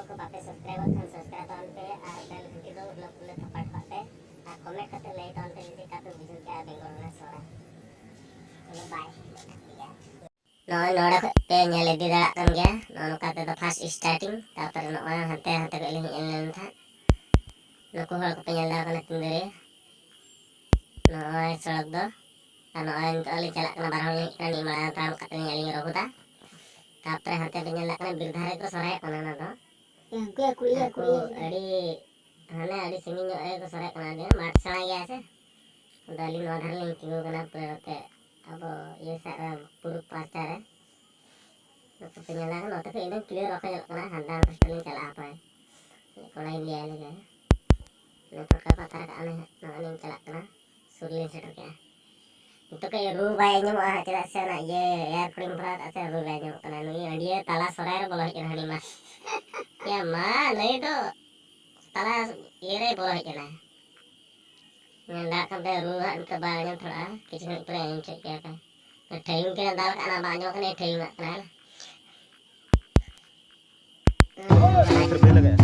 को बापे subscribe Khan subscribe on पे और बेल घंटी दो उले थप्पड़ पाते और कमेंट करते ले तो ऑन पे जैसे कापे बुझल के बेंगल ना सोरा चलो bye नोड़ा pay nyale di dalam kan ya no kata the fast starting taपर no hante hante ko ilih ilin tha no ko hal ko penyala kana tindere no sadak do ano an ali chala kana barang kan ni mara tam katanya ali rohuta taपर hante penyala kana birdhare ko sore kana na do yang ko kuliah adi hane adi sini nyo ko sore kana dia mat sala ya se dali no dhar link ko kana pe अब ये सारा पूरा pastor है तो penyala kan otak ini clear oke karena handal terus cala apa ya kalau ini dia lagi ini pakai patar ke aneh nah ini cala kena sulit seterusnya itu kayak rubahnya mah tidak sana ye air clean berat ada rubahnya karena ini dia tala sore boleh ikan hani mas ya mana itu tala ire boleh ikan nggak sampai rubah kebalnya terah kecil kecil cek ya kan dayung kira dal karena banyak kan dayung nggak kenal berbeda ya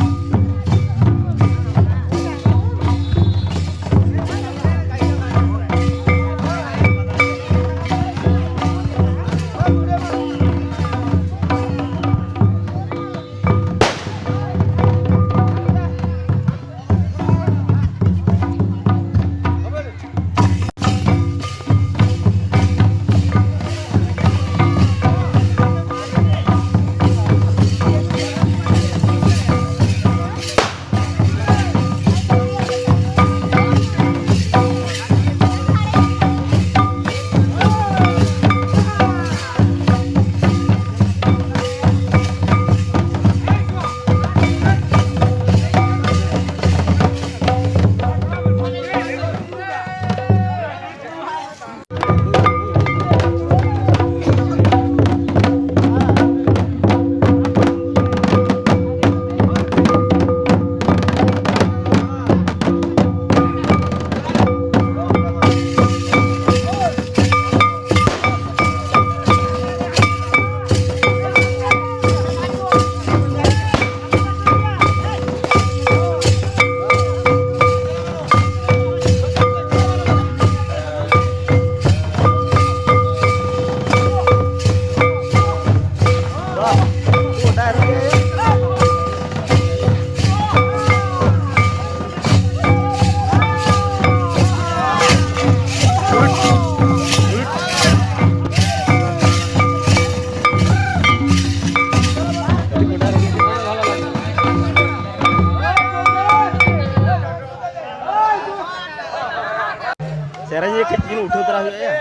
caranya kecil udah terakhir ya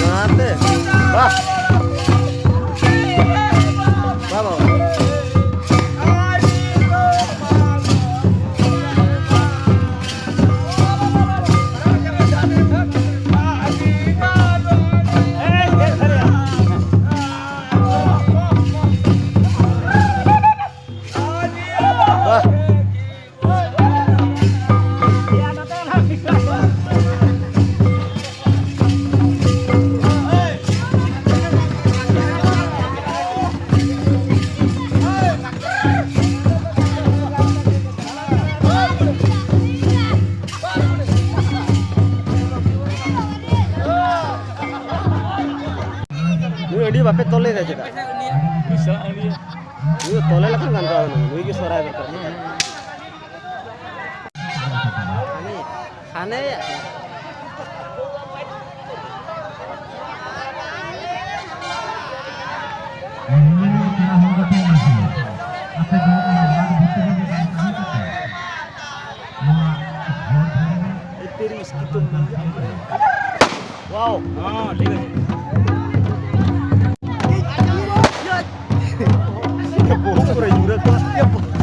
nanti wah vamos ini bape tole aja dah bisa ini itu tole lah kan tahu nih ini suara berarti ini aneh ya wow lihat Pura-pura tuh, ya